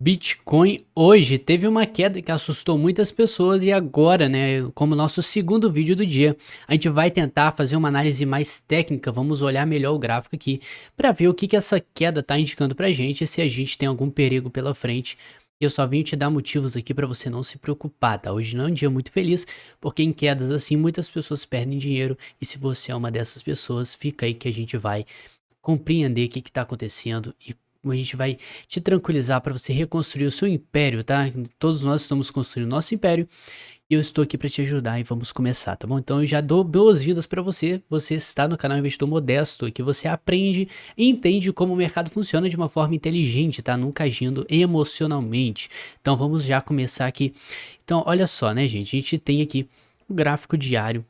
Bitcoin hoje teve uma queda que assustou muitas pessoas e agora, né, como nosso segundo vídeo do dia, a gente vai tentar fazer uma análise mais técnica, vamos olhar melhor o gráfico aqui para ver o que essa queda está indicando para a gente e se a gente tem algum perigo pela frente. Eu só vim te dar motivos aqui para você não se preocupar, tá? Hoje não é um dia muito feliz, porque em quedas assim muitas pessoas perdem dinheiro e se você é uma dessas pessoas, fica aí que a gente vai compreender o que está acontecendo e a gente vai te tranquilizar para você reconstruir o seu império, tá? Todos nós estamos construindo nosso império e eu estou aqui para te ajudar e vamos começar, tá bom? Então eu já dou boas-vindas para você. Você está no canal Investidor Modesto, que você aprende e entende como o mercado funciona de uma forma inteligente, tá? Nunca agindo emocionalmente. Então vamos já começar aqui. Então olha só, né, gente? A gente tem aqui o gráfico diário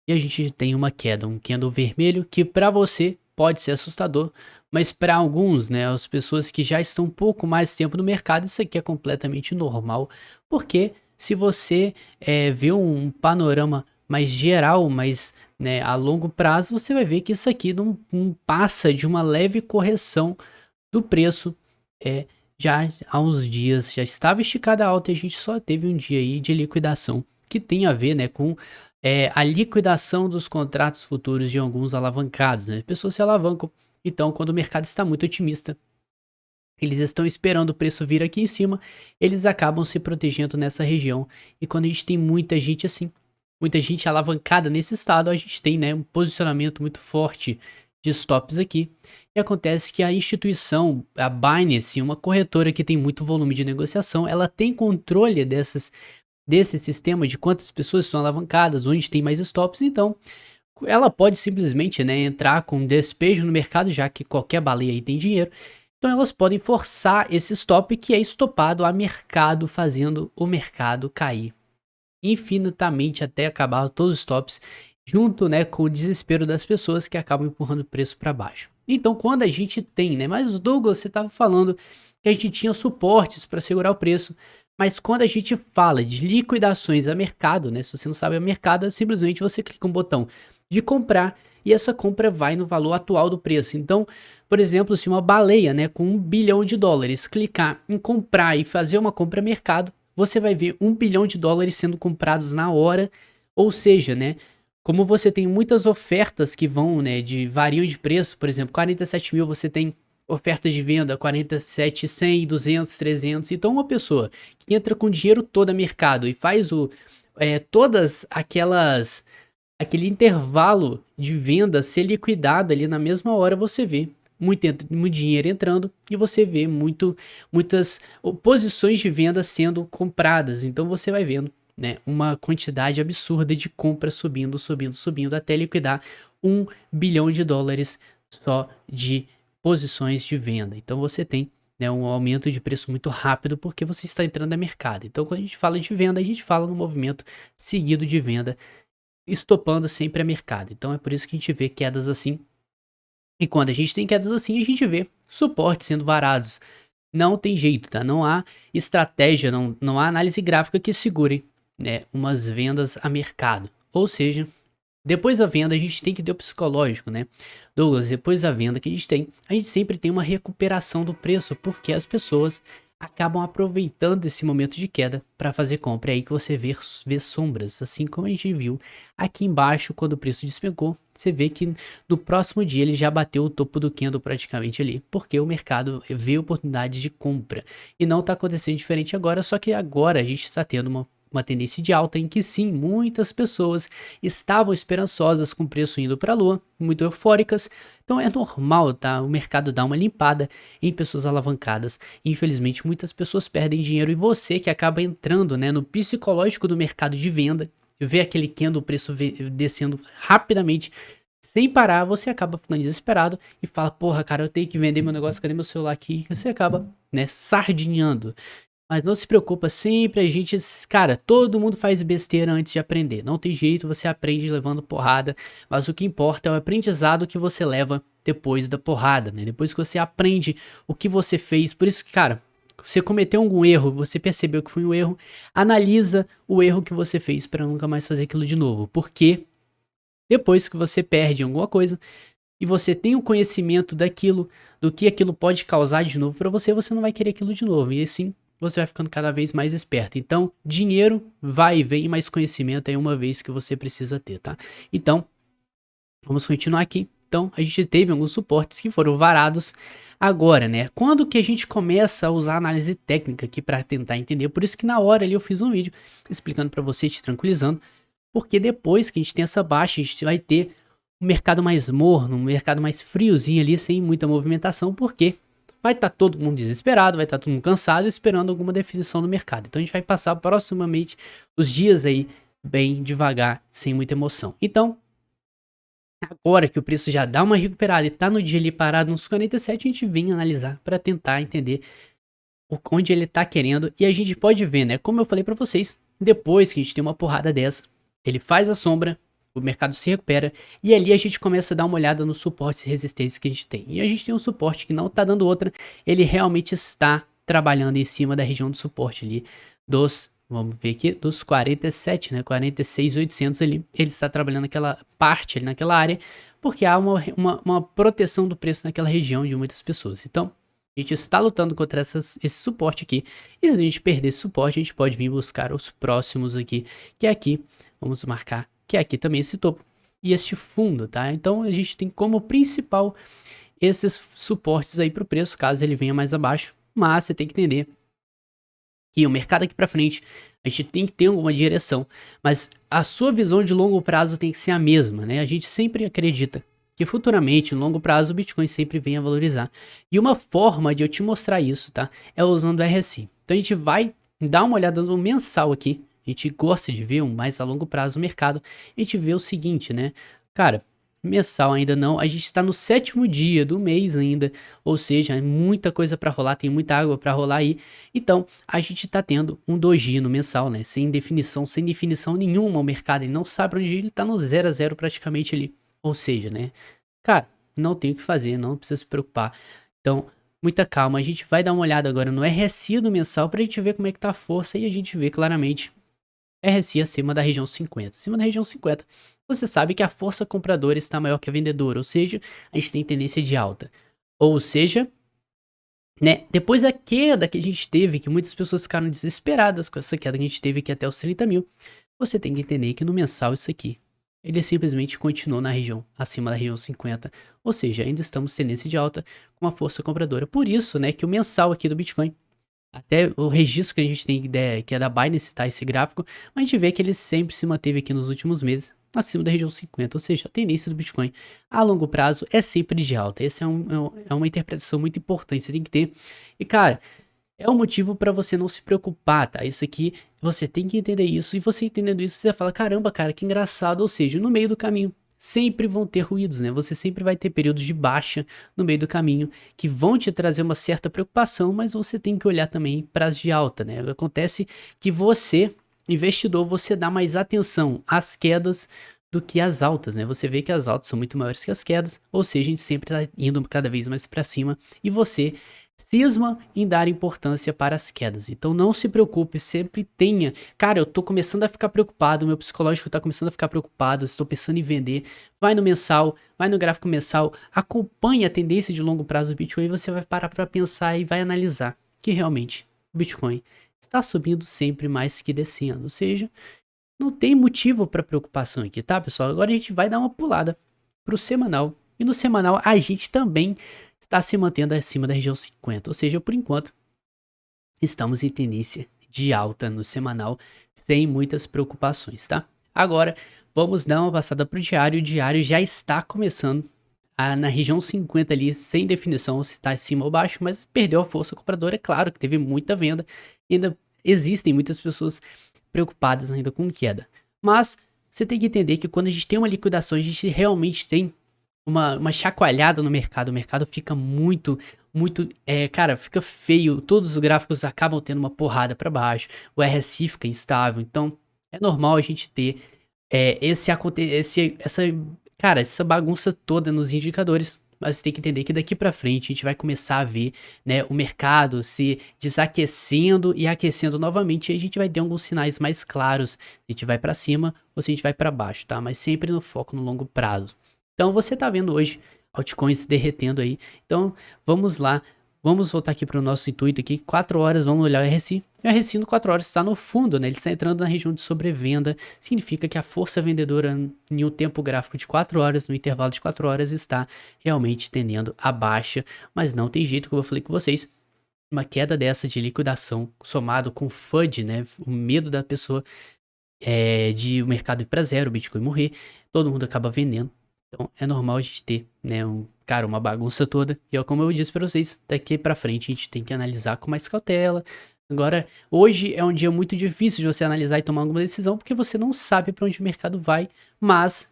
e a gente tem uma queda, um candle vermelho que para você pode ser assustador, mas para alguns, né, as pessoas que já estão um pouco mais tempo no mercado, isso aqui é completamente normal, porque se você vê um panorama mais geral, mais né, a longo prazo, você vai ver que isso aqui não passa de uma leve correção do preço. Já há uns dias já estava esticada a alta e a gente só teve um dia aí de liquidação que tem a ver, né, com a liquidação dos contratos futuros de alguns alavancados, né? Pessoas se alavancam, então quando o mercado está muito otimista, eles estão esperando o preço vir aqui em cima, eles acabam se protegendo nessa região. E quando a gente tem muita gente assim, muita gente alavancada nesse estado, a gente tem, né, um posicionamento muito forte de stops aqui. E acontece que a instituição, a Binance, uma corretora que tem muito volume de negociação, ela tem controle desse sistema de quantas pessoas estão alavancadas, onde tem mais stops, então ela pode simplesmente, né, entrar com despejo no mercado, já que qualquer baleia aí tem dinheiro. Então elas podem forçar esse stop que é estopado a mercado, fazendo o mercado cair infinitamente até acabar todos os stops, junto, né, com o desespero das pessoas que acabam empurrando o preço para baixo. Então quando a gente tem, né, mas o Douglas, você estava falando que a gente tinha suportes para segurar o preço, mas quando a gente fala de liquidações a mercado, né, se você não sabe a mercado, é simplesmente você clica um botão de comprar e essa compra vai no valor atual do preço. Então, por exemplo, se uma baleia, né, com US$ 1 bilhão clicar em comprar e fazer uma compra a mercado, você vai ver US$ 1 bilhão sendo comprados na hora, ou seja, né, como você tem muitas ofertas que vão, né, variam de preço, por exemplo, 47 mil você tem ofertas de venda, 47, 100, 200, 300, então uma pessoa que entra com dinheiro todo a mercado e faz todas aquele intervalo de venda ser liquidado ali na mesma hora, você vê muito dinheiro entrando e você vê muitas posições de venda sendo compradas. Então você vai vendo, né, uma quantidade absurda de compra subindo, subindo, subindo até liquidar US$ 1 bilhão só de posições de venda. Então você tem, né, um aumento de preço muito rápido porque você está entrando no mercado. Então quando a gente fala de venda, a gente fala no movimento seguido de venda, estopando sempre a mercado. Então é por isso que a gente vê quedas assim. E quando a gente tem quedas assim, a gente vê suportes sendo varados. Não tem jeito, tá? Não há estratégia, não há análise gráfica que segure, né, umas vendas a mercado. Ou seja, depois da venda a gente tem que ter o psicológico, né? Douglas, depois da venda que a gente sempre tem uma recuperação do preço, porque as pessoas acabam aproveitando esse momento de queda para fazer compra. É aí que você vê sombras, assim como a gente viu aqui embaixo quando o preço despencou. Você vê que no próximo dia ele já bateu o topo do candle praticamente ali, porque o mercado vê oportunidades de compra. E não está acontecendo diferente agora, só que agora a gente está tendo uma tendência de alta em que sim, muitas pessoas estavam esperançosas com o preço indo para a lua, muito eufóricas. Então é normal, tá? O mercado dá uma limpada em pessoas alavancadas. Infelizmente, muitas pessoas perdem dinheiro e você que acaba entrando, né, no psicológico do mercado de venda, vê aquele candle, o preço descendo rapidamente, sem parar, você acaba ficando desesperado e fala, porra, cara, eu tenho que vender meu negócio, cadê meu celular aqui? E você acaba, né, sardinhando. Mas não se preocupa, sempre a gente, cara, todo mundo faz besteira antes de aprender. Não tem jeito, você aprende levando porrada, mas o que importa é o aprendizado que você leva depois da porrada, né? Depois que você aprende o que você fez. Por isso que, cara, você cometeu algum erro, você percebeu que foi um erro, analisa o erro que você fez para nunca mais fazer aquilo de novo. Porque depois que você perde alguma coisa, e você tem o conhecimento daquilo, do que aquilo pode causar de novo para você, você não vai querer aquilo de novo. E assim você vai ficando cada vez mais esperto. Então, dinheiro vai e vem, mas conhecimento é uma vez que você precisa ter, tá? Então, vamos continuar aqui. Então, a gente teve alguns suportes que foram varados. Agora, né? Quando que a gente começa a usar análise técnica aqui para tentar entender? Por isso que na hora ali eu fiz um vídeo explicando para você, te tranquilizando, porque depois que a gente tem essa baixa, a gente vai ter um mercado mais morno, um mercado mais friozinho ali, sem muita movimentação, porque vai estar todo mundo desesperado, vai estar todo mundo cansado, esperando alguma definição no mercado. Então a gente vai passar proximamente os dias aí bem devagar, sem muita emoção. Então, agora que o preço já dá uma recuperada e tá no dia ali parado nos 47, a gente vem analisar para tentar entender onde ele tá querendo. E a gente pode ver, né? Como eu falei para vocês, depois que a gente tem uma porrada dessa, ele faz a sombra, o mercado se recupera e ali a gente começa a dar uma olhada nos suportes e resistências que a gente tem. E a gente tem um suporte que não tá dando outra, ele realmente está trabalhando em cima da região do suporte ali dos, vamos ver aqui, dos 47, né, 46.800 ali, ele está trabalhando naquela parte ali, naquela área, porque há uma proteção do preço naquela região de muitas pessoas. Então, a gente está lutando contra esse suporte aqui, e se a gente perder esse suporte, a gente pode vir buscar os próximos aqui, que é aqui, vamos marcar, que é aqui também esse topo e este fundo, tá? Então a gente tem como principal esses suportes aí para o preço, caso ele venha mais abaixo, mas você tem que entender que o mercado aqui para frente, a gente tem que ter alguma direção, mas a sua visão de longo prazo tem que ser a mesma, né? A gente sempre acredita que futuramente, no longo prazo, o Bitcoin sempre vem a valorizar. E uma forma de eu te mostrar isso, tá? É usando o RSI. Então a gente vai dar uma olhada no mensal aqui. A gente gosta de ver um mais a longo prazo o mercado. A gente vê o seguinte, né? Cara, mensal ainda não. A gente está no 7º dia do mês ainda. Ou seja, é muita coisa para rolar, tem muita água para rolar aí. Então, a gente está tendo um doji no mensal, né? Sem definição nenhuma o mercado. Ele não sabe onde ele está no 0 a 0 praticamente ali. Ou seja, né? Cara, não tem o que fazer, não precisa se preocupar. Então, muita calma. A gente vai dar uma olhada agora no RSI do mensal pra gente ver como é que tá a força e a gente vê claramente RSI acima da região 50. Acima da região 50, você sabe que a força compradora está maior que a vendedora, ou seja, a gente tem tendência de alta. Ou seja, né, depois da queda que a gente teve, que muitas pessoas ficaram desesperadas com essa queda que a gente teve aqui até os 30 mil, você tem que entender que no mensal isso aqui ele simplesmente continuou na região, acima da região 50, ou seja, ainda estamos tendência de alta com uma força compradora. Por isso, né, que o mensal aqui do Bitcoin, até o registro que a gente tem ideia, que é da Binance, tá, esse gráfico, mas a gente vê que ele sempre se manteve aqui nos últimos meses, acima da região 50, ou seja, a tendência do Bitcoin a longo prazo é sempre de alta. Essa é uma interpretação muito importante, você tem que ter. E cara, é um motivo para você não se preocupar, tá? Isso aqui, você tem que entender isso. E você entendendo isso, você fala, caramba, cara, que engraçado. Ou seja, no meio do caminho, sempre vão ter ruídos, né? Você sempre vai ter períodos de baixa no meio do caminho que vão te trazer uma certa preocupação, mas você tem que olhar também para as de alta, né? Acontece que você, investidor, você dá mais atenção às quedas do que às altas, né? Você vê que as altas são muito maiores que as quedas, ou seja, a gente sempre está indo cada vez mais para cima e você cisma em dar importância para as quedas. Então não se preocupe, sempre tenha. Cara, eu tô começando a ficar preocupado, meu psicológico tá começando a ficar preocupado, estou pensando em vender. Vai no mensal, vai no gráfico mensal, acompanhe a tendência de longo prazo do Bitcoin e você vai parar para pensar e vai analisar que realmente o Bitcoin está subindo sempre mais que descendo. Ou seja, não tem motivo para preocupação aqui, tá, pessoal? Agora a gente vai dar uma pulada pro semanal. E no semanal a gente também está se mantendo acima da região 50, ou seja, por enquanto estamos em tendência de alta no semanal, sem muitas preocupações, tá? Agora vamos dar uma passada pro diário. O diário já está começando na região 50 ali, sem definição se está acima ou baixo, mas perdeu a força compradora. É claro que teve muita venda, e ainda existem muitas pessoas preocupadas ainda com queda, mas você tem que entender que quando a gente tem uma liquidação, a gente realmente tem uma chacoalhada no mercado. O mercado fica muito, cara, fica feio. Todos os gráficos acabam tendo uma porrada para baixo. O RSI fica instável. Então, é normal a gente ter essa bagunça toda nos indicadores. Mas você tem que entender que daqui para frente a gente vai começar a ver, né, o mercado se desaquecendo e aquecendo novamente. E a gente vai ter alguns sinais mais claros. Se a gente vai para cima ou se a gente vai para baixo, tá? Mas sempre no foco no longo prazo. Então você tá vendo hoje altcoins derretendo aí. Então, vamos lá. Vamos voltar aqui para o nosso intuito aqui. 4 horas, vamos olhar o RSI. O RSI no 4 horas está no fundo, né? Ele está entrando na região de sobrevenda. Significa que a força vendedora em um tempo gráfico de 4 horas, no intervalo de 4 horas, está realmente tendendo a baixa. Mas não tem jeito, como eu falei com vocês. Uma queda dessa de liquidação, somado com FUD, né? O medo da pessoa de o mercado ir para zero, o Bitcoin morrer. Todo mundo acaba vendendo. Então é normal a gente ter, né, uma bagunça toda. E como eu disse pra vocês, daqui pra frente a gente tem que analisar com mais cautela. Agora, hoje é um dia muito difícil de você analisar e tomar alguma decisão, porque você não sabe pra onde o mercado vai, mas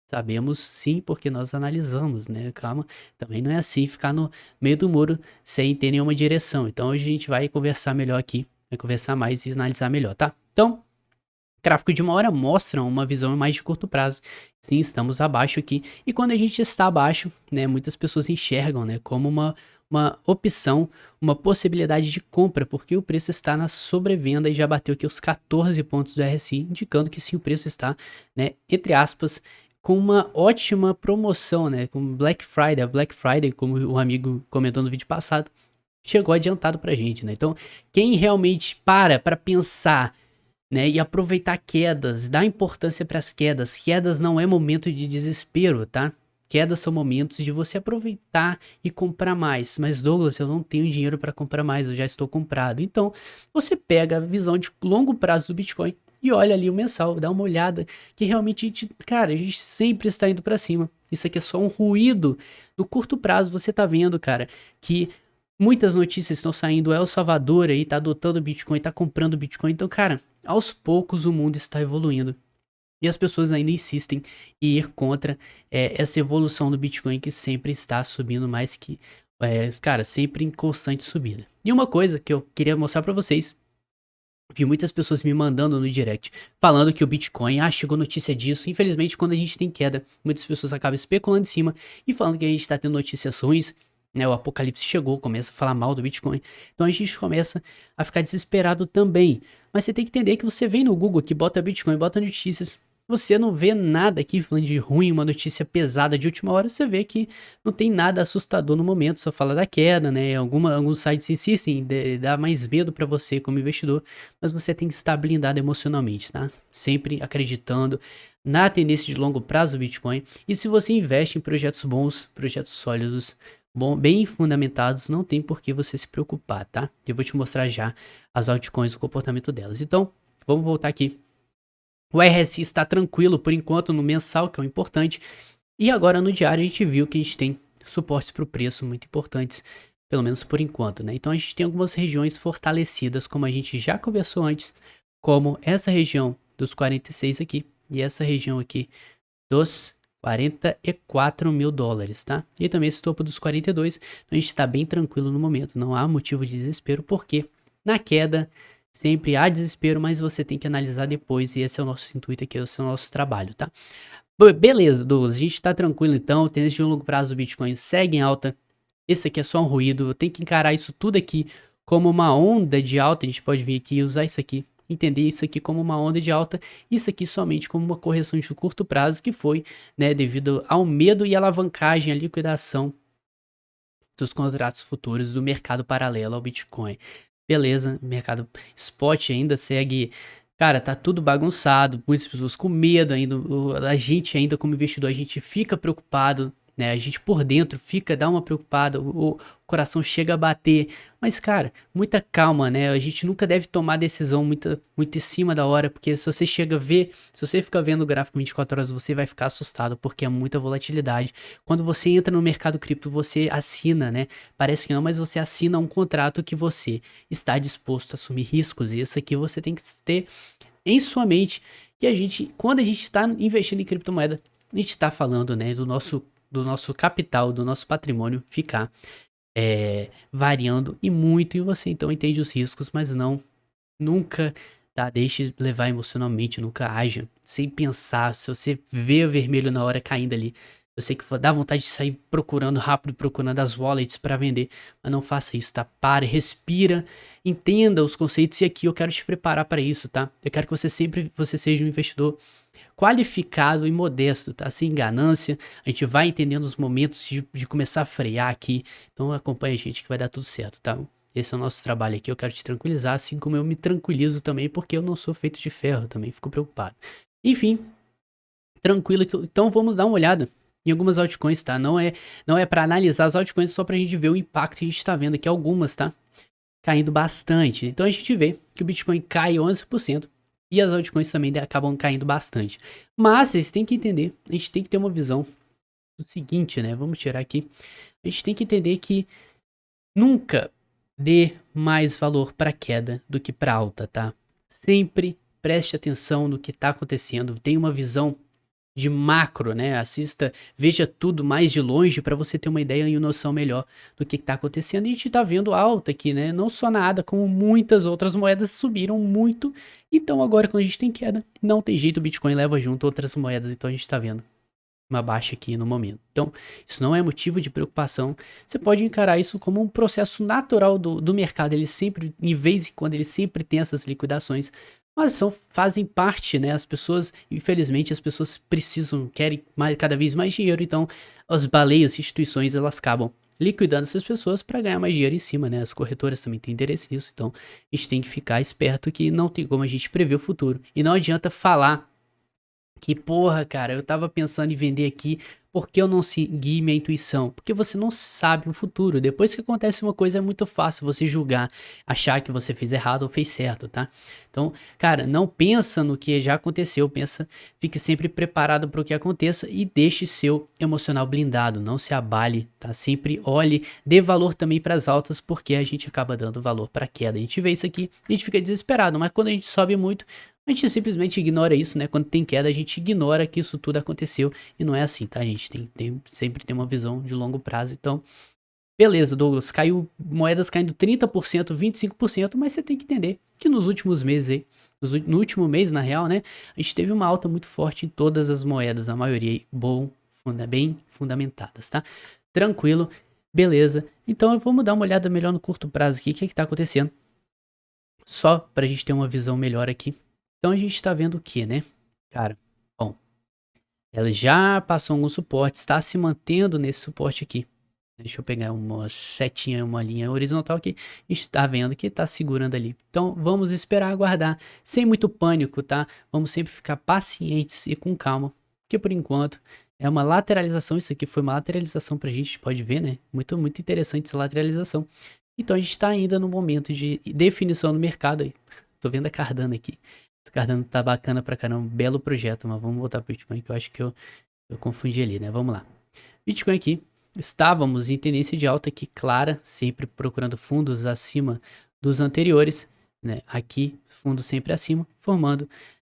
sabemos sim, porque nós analisamos, né? Calma, também não é assim ficar no meio do muro sem ter nenhuma direção. Então hoje a gente vai conversar melhor aqui, vai conversar mais e analisar melhor, tá? Então, gráfico de 1 hora mostra uma visão mais de curto prazo. Sim, estamos abaixo aqui. E quando a gente está abaixo, né, muitas pessoas enxergam, né, como uma opção, uma possibilidade de compra, porque o preço está na sobrevenda e já bateu aqui os 14 pontos do RSI, indicando que sim, o preço está, né, entre aspas, com uma ótima promoção, né, com Black Friday, como o amigo comentou no vídeo passado, chegou adiantado pra gente, né? Então, quem realmente para pensar, né, e aproveitar quedas, dar importância para as quedas. Quedas não é momento de desespero, tá? Quedas são momentos de você aproveitar e comprar mais. Mas Douglas, eu não tenho dinheiro para comprar mais, eu já estou comprado. Então, você pega a visão de longo prazo do Bitcoin e olha ali o mensal, dá uma olhada que realmente a gente sempre está indo para cima. Isso aqui é só um ruído. No curto prazo você tá vendo, cara, que muitas notícias estão saindo, El Salvador aí tá adotando Bitcoin, tá comprando Bitcoin. Então, cara, aos poucos o mundo está evoluindo. E as pessoas ainda insistem em ir contra essa evolução do Bitcoin que sempre está subindo mais que, cara, sempre em constante subida. E uma coisa que eu queria mostrar pra vocês, vi muitas pessoas me mandando no direct, falando que o Bitcoin, chegou notícia disso. Infelizmente, quando a gente tem queda, muitas pessoas acabam especulando em cima e falando que a gente tá tendo notícias ruins, né? O apocalipse chegou, começa a falar mal do Bitcoin. Então a gente começa a ficar desesperado também. Mas você tem que entender que você vem no Google aqui, bota Bitcoin, bota notícias. Você não vê nada aqui falando de ruim, uma notícia pesada de última hora. Você vê que não tem nada assustador no momento, só fala da queda, né? Alguns sites insistem em dar mais medo para você como investidor, mas você tem que estar blindado emocionalmente, tá? Sempre acreditando na tendência de longo prazo do Bitcoin. E se você investe em projetos bons, projetos sólidos, bem fundamentados, não tem por que você se preocupar, tá? Eu vou te mostrar já as altcoins, o comportamento delas. Então, vamos voltar aqui. O RSI está tranquilo por enquanto no mensal, que é o importante. E agora no diário a gente viu que a gente tem suportes para o preço muito importantes, pelo menos por enquanto, né? Então a gente tem algumas regiões fortalecidas, como a gente já conversou antes, como essa região dos 46 aqui e essa região aqui dos 44 mil dólares, tá? E também esse topo dos 42, então a gente está bem tranquilo no momento, não há motivo de desespero, porque na queda sempre há desespero, mas você tem que analisar depois, e esse é o nosso intuito aqui, esse é o nosso trabalho, tá? Beleza, Douglas, a gente tá tranquilo então, tendência de longo prazo do Bitcoin segue em alta, esse aqui é só um ruído, eu tenho que encarar isso tudo aqui como uma onda de alta, a gente pode vir aqui e usar isso aqui, entender isso aqui como uma onda de alta, isso aqui somente como uma correção de curto prazo que foi, né, devido ao medo e alavancagem, a liquidação dos contratos futuros do mercado paralelo ao Bitcoin. Beleza, mercado spot ainda segue, cara, tá tudo bagunçado, muitas pessoas com medo ainda, a gente ainda como investidor, a gente fica preocupado, né, a gente por dentro dá uma preocupada, o coração chega a bater, mas cara, muita calma, né, a gente nunca deve tomar decisão muito em cima da hora, porque se você se você fica vendo o gráfico 24 horas, você vai ficar assustado, porque é muita volatilidade. Quando você entra no mercado cripto, você assina, né, parece que não, mas você assina um contrato que você está disposto a assumir riscos, e isso aqui você tem que ter em sua mente, que quando a gente está investindo em criptomoeda, a gente está falando, né, do nosso capital, do nosso patrimônio ficar variando e muito, e você então entende os riscos, mas nunca, tá, deixe levar emocionalmente, nunca haja sem pensar. Se você vê o vermelho na hora caindo ali, eu sei que dá vontade de sair procurando rápido, procurando as wallets para vender, mas não faça isso, tá? Pare, respira, entenda os conceitos, e aqui eu quero te preparar para isso, tá? Eu quero que você seja um investidor qualificado e modesto, tá? Sem ganância, a gente vai entendendo os momentos de começar a frear aqui, então acompanha a gente que vai dar tudo certo, tá? Esse é o nosso trabalho aqui, eu quero te tranquilizar, assim como eu me tranquilizo também, porque eu não sou feito de ferro, também fico preocupado. Enfim, tranquilo, então vamos dar uma olhada em algumas altcoins, tá? Não é para analisar as altcoins, só pra gente ver o impacto que a gente tá vendo aqui, algumas, tá? Caindo bastante. Então a gente vê que o Bitcoin cai 11% e as altcoins também acabam caindo bastante. Mas vocês têm que entender, a gente tem que ter uma visão do seguinte, né? Vamos tirar aqui. A gente tem que entender que nunca dê mais valor para queda do que para alta, tá? Sempre preste atenção no que está acontecendo, tenha uma visão de macro, né? Assista, veja tudo mais de longe para você ter uma ideia e uma noção melhor do que está acontecendo. E a gente está vendo alta aqui, né? Não só na ADA, como muitas outras moedas subiram muito. Então agora quando a gente tem queda, não tem jeito, o Bitcoin leva junto outras moedas. Então a gente está vendo uma baixa aqui no momento. Então, isso não é motivo de preocupação. Você pode encarar isso como um processo natural do mercado. Ele sempre, em vez em quando, ele sempre tem essas liquidações. Mas fazem parte, né? As pessoas, infelizmente, as pessoas precisam, querem cada vez mais dinheiro. Então, as baleias, instituições, elas acabam liquidando essas pessoas para ganhar mais dinheiro em cima, né? As corretoras também têm interesse nisso. Então, a gente tem que ficar esperto que não tem como a gente prever o futuro. E não adianta falar que porra, cara, eu tava pensando em vender aqui porque eu não segui minha intuição. Porque você não sabe o futuro. Depois que acontece uma coisa é muito fácil você julgar, achar que você fez errado ou fez certo, tá? Então, cara, não pensa no que já aconteceu, fique sempre preparado para o que aconteça e deixe seu emocional blindado, não se abale, tá? Sempre olhe, dê valor também para as altas, porque a gente acaba dando valor para queda. A gente vê isso aqui, a gente fica desesperado, mas quando a gente sobe muito, a gente simplesmente ignora isso, né? Quando tem queda, a gente ignora que isso tudo aconteceu. E não é assim, tá? A gente sempre tem uma visão de longo prazo. Então, beleza, Douglas, caiu moedas caindo 30%, 25%, mas você tem que entender que nos últimos meses aí, no último mês, na real, né? A gente teve uma alta muito forte em todas as moedas, a maioria aí, bem fundamentadas, tá? Tranquilo, beleza. Então, vamos dar uma olhada melhor no curto prazo aqui, o que tá acontecendo. Só pra gente ter uma visão melhor aqui. Então a gente tá vendo o que, né? Cara, bom, ela já passou algum suporte, está se mantendo nesse suporte aqui. Deixa eu pegar uma setinha, uma linha horizontal que está vendo que está segurando ali. Então vamos esperar, aguardar, sem muito pânico, tá? Vamos sempre ficar pacientes e com calma, porque por enquanto é uma lateralização. Isso aqui foi uma lateralização pra gente pode ver, né? Muito, muito interessante essa lateralização. Então a gente está ainda no momento de definição do mercado aí. Tô vendo a Cardano aqui. Esse Cardano tá bacana pra caramba, belo projeto, mas vamos voltar pro Bitcoin que eu acho que eu confundi ali, né? Vamos lá. Bitcoin aqui, estávamos em tendência de alta aqui clara, sempre procurando fundos acima dos anteriores, né? Aqui, fundo sempre acima, formando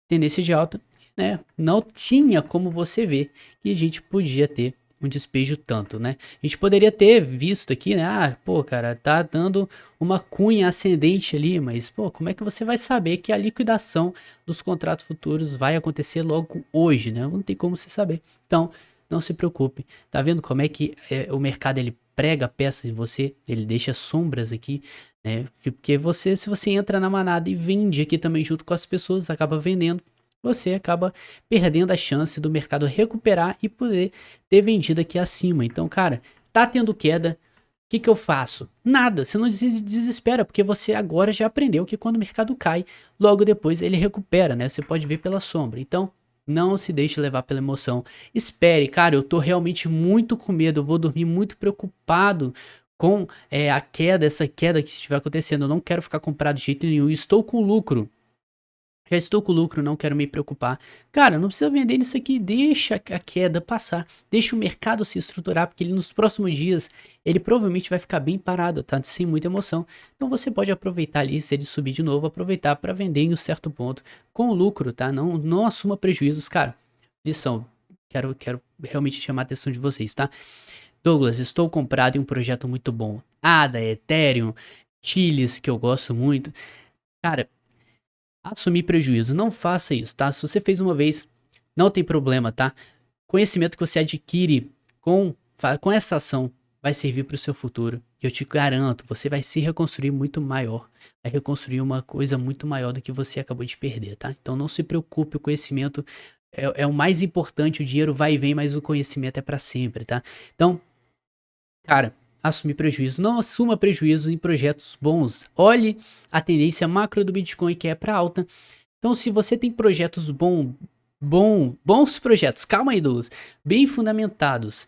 tendência de alta, né? Não tinha como você ver que a gente podia ter um despejo tanto, né? A gente poderia ter visto aqui, né? Ah, pô, cara, tá dando uma cunha ascendente ali, mas, pô, como é que você vai saber que a liquidação dos contratos futuros vai acontecer logo hoje, né? Não tem como você saber. Então, não se preocupe. Tá vendo como é que o mercado ele prega peças em você? Ele deixa sombras aqui, né? Porque se você entra na manada e vende aqui também junto com as pessoas, acaba vendendo, você acaba perdendo a chance do mercado recuperar e poder ter vendido aqui acima. Então, cara, tá tendo queda, o que eu faço? Nada, você não desespera, porque você agora já aprendeu que quando o mercado cai, logo depois ele recupera, né? Você pode ver pela sombra. Então, não se deixe levar pela emoção. Espere, cara, eu tô realmente muito com medo, eu vou dormir muito preocupado com essa queda que estiver acontecendo. Eu não quero ficar comprado de jeito nenhum, estou com lucro. Já estou com lucro, não quero me preocupar. Cara, não precisa vender isso aqui, deixa a queda passar, deixa o mercado se estruturar, porque ele nos próximos dias, ele provavelmente vai ficar bem parado, tá? Sem muita emoção. Então você pode aproveitar ali, se ele subir de novo, aproveitar para vender em um certo ponto, com lucro, tá? Não assuma prejuízos, cara. Lição, quero realmente chamar a atenção de vocês, tá? Douglas, estou comprado em um projeto muito bom. ADA, Ethereum, Chiles, que eu gosto muito. Cara, assumir prejuízo, não faça isso, tá? Se você fez uma vez, não tem problema, tá? Conhecimento que você adquire com essa ação vai servir para o seu futuro. Eu te garanto, você vai se reconstruir muito maior. Vai reconstruir uma coisa muito maior do que você acabou de perder, tá? Então não se preocupe, o conhecimento é o mais importante, o dinheiro vai e vem, mas o conhecimento é para sempre, tá? Então, cara, assumir prejuízo. Não assuma prejuízo em projetos bons. Olhe a tendência macro do Bitcoin, que é para alta. Então, se você tem projetos bons projetos, calma aí, Douglas, bem fundamentados,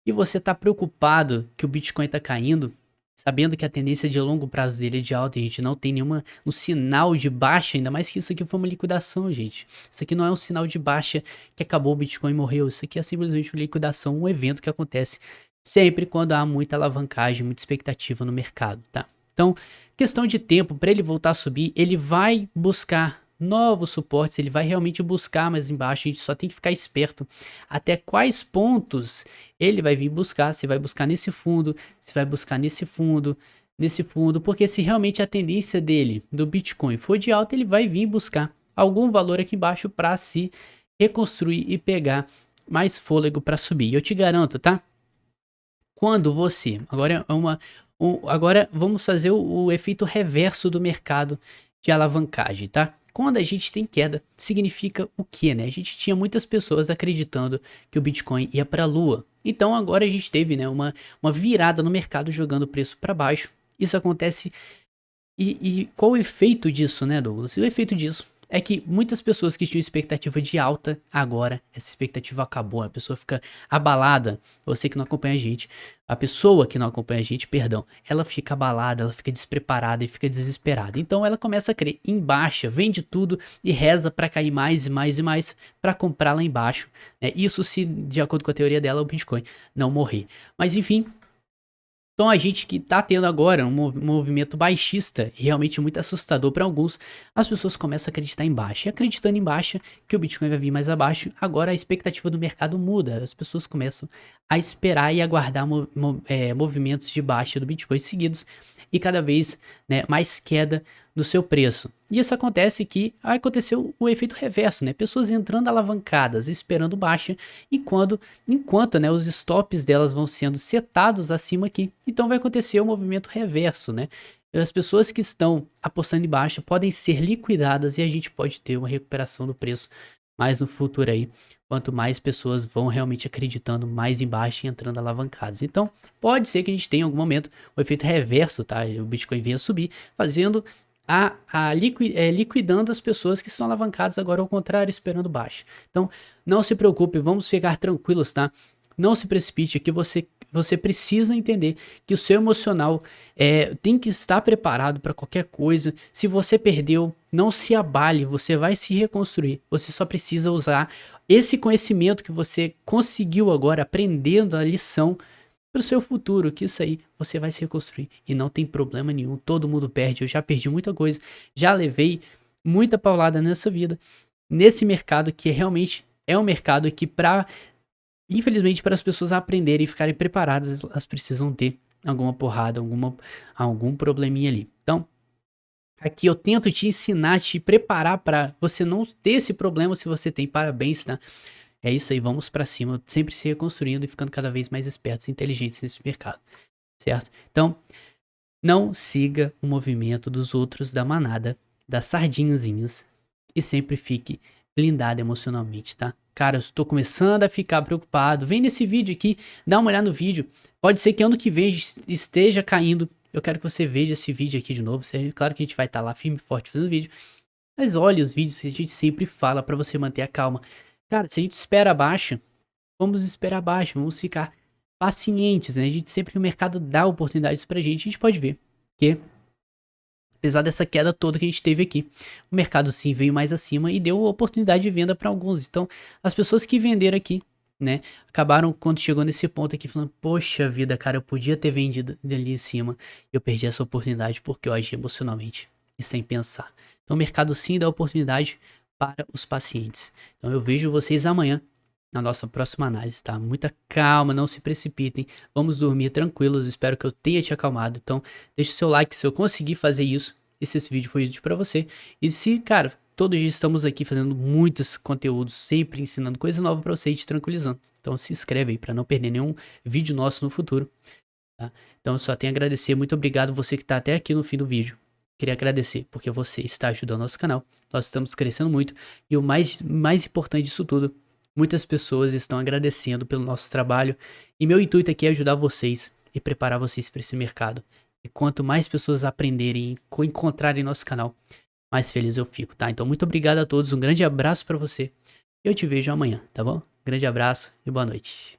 e você está preocupado que o Bitcoin está caindo, sabendo que a tendência de longo prazo dele é de alta e a gente não tem um sinal de baixa, ainda mais que isso aqui foi uma liquidação, gente. Isso aqui não é um sinal de baixa que acabou o Bitcoin e morreu. Isso aqui é simplesmente uma liquidação, um evento que acontece sempre quando há muita alavancagem, muita expectativa no mercado, tá? Então, questão de tempo para ele voltar a subir, ele vai buscar novos suportes, ele vai realmente buscar mais embaixo, a gente só tem que ficar esperto até quais pontos ele vai vir buscar, se vai buscar nesse fundo, se vai buscar nesse fundo, porque se realmente a tendência dele, do Bitcoin, for de alta, ele vai vir buscar algum valor aqui embaixo para se reconstruir e pegar mais fôlego para subir. E eu te garanto, tá? Quando você, agora vamos fazer o efeito reverso do mercado de alavancagem, tá? Quando a gente tem queda, significa o quê, né? A gente tinha muitas pessoas acreditando que o Bitcoin ia para a lua. Então agora a gente teve, né, uma virada no mercado jogando o preço para baixo. Isso acontece e qual o efeito disso, né, Douglas? E o efeito disso é que muitas pessoas que tinham expectativa de alta, agora essa expectativa acabou, a pessoa fica abalada. Você que não acompanha a gente, a pessoa que não acompanha a gente, perdão, ela fica abalada, ela fica despreparada e fica desesperada. Então ela começa a crer em baixa, vende tudo e reza para cair mais e mais e mais para comprar lá embaixo, né? Isso se, de acordo com a teoria dela, o Bitcoin não morrer. Mas enfim, então a gente que tá tendo agora um movimento baixista, realmente muito assustador para alguns, as pessoas começam a acreditar em baixa. E acreditando em baixa, que o Bitcoin vai vir mais abaixo, agora a expectativa do mercado muda. As pessoas começam a esperar e aguardar movimentos de baixa do Bitcoin seguidos e cada vez, né, mais queda no seu preço. E isso acontece que aconteceu o efeito reverso, né? Pessoas entrando alavancadas, esperando baixa, enquanto né, os stops delas vão sendo setados acima aqui. Então vai acontecer o movimento reverso, né? As pessoas que estão apostando em baixa podem ser liquidadas e a gente pode ter uma recuperação do preço mais no futuro aí. Quanto mais pessoas vão realmente acreditando mais em baixa e entrando alavancadas. Então, pode ser que a gente tenha em algum momento o efeito reverso, tá? O Bitcoin venha subir, fazendo liquidando as pessoas que estão alavancadas agora ao contrário, esperando baixa. Então, não se preocupe, vamos ficar tranquilos, tá? Não se precipite, aqui você precisa entender que o seu emocional tem que estar preparado para qualquer coisa. Se você perdeu, não se abale, você vai se reconstruir. Você só precisa usar esse conhecimento que você conseguiu agora, aprendendo a lição, para o seu futuro, que isso aí você vai se reconstruir e não tem problema nenhum, todo mundo perde, eu já perdi muita coisa, já levei muita paulada nessa vida, nesse mercado que realmente é um mercado que infelizmente para as pessoas aprenderem e ficarem preparadas, elas precisam ter alguma porrada, algum probleminha ali. Então, aqui eu tento te ensinar, te preparar para você não ter esse problema se você tem, parabéns, tá? É isso aí, vamos pra cima, sempre se reconstruindo e ficando cada vez mais espertos e inteligentes nesse mercado, certo? Então, não siga o movimento dos outros da manada, das sardinhazinhas, e sempre fique blindado emocionalmente, tá? Cara, eu estou começando a ficar preocupado. Vem nesse vídeo aqui, dá uma olhada no vídeo. Pode ser que ano que vem esteja caindo. Eu quero que você veja esse vídeo aqui de novo. Claro que a gente vai estar lá firme e forte fazendo vídeo. Mas olhe os vídeos que a gente sempre fala pra você manter a calma. Cara, se a gente espera abaixo, vamos esperar abaixo, vamos ficar pacientes, né? A gente sempre que o mercado dá oportunidades pra gente, a gente pode ver que, apesar dessa queda toda que a gente teve aqui, o mercado sim veio mais acima e deu oportunidade de venda pra alguns. Então, as pessoas que venderam aqui, né, acabaram quando chegou nesse ponto aqui falando, poxa vida, cara, eu podia ter vendido ali em cima, eu perdi essa oportunidade porque eu agi emocionalmente e sem pensar. Então, o mercado sim dá oportunidade para os pacientes. Então eu vejo vocês amanhã na nossa próxima análise, tá? Muita calma, não se precipitem, vamos dormir tranquilos, espero que eu tenha te acalmado. Então deixa o seu like se eu conseguir fazer isso, e se esse vídeo foi útil para você. E se, cara, todos os dias estamos aqui fazendo muitos conteúdos, sempre ensinando coisa nova para você e te tranquilizando. Então se inscreve aí para não perder nenhum vídeo nosso no futuro, tá? Então eu só tenho a agradecer, muito obrigado você que tá até aqui no fim do vídeo. queria agradecer, porque você está ajudando nosso canal. Nós estamos crescendo muito e o mais importante disso tudo, muitas pessoas estão agradecendo pelo nosso trabalho e meu intuito aqui é ajudar vocês e preparar vocês para esse mercado. E quanto mais pessoas aprenderem e encontrarem nosso canal, mais feliz eu fico, tá? Então muito obrigado a todos, um grande abraço para você. Eu te vejo amanhã, tá bom? Grande abraço e boa noite.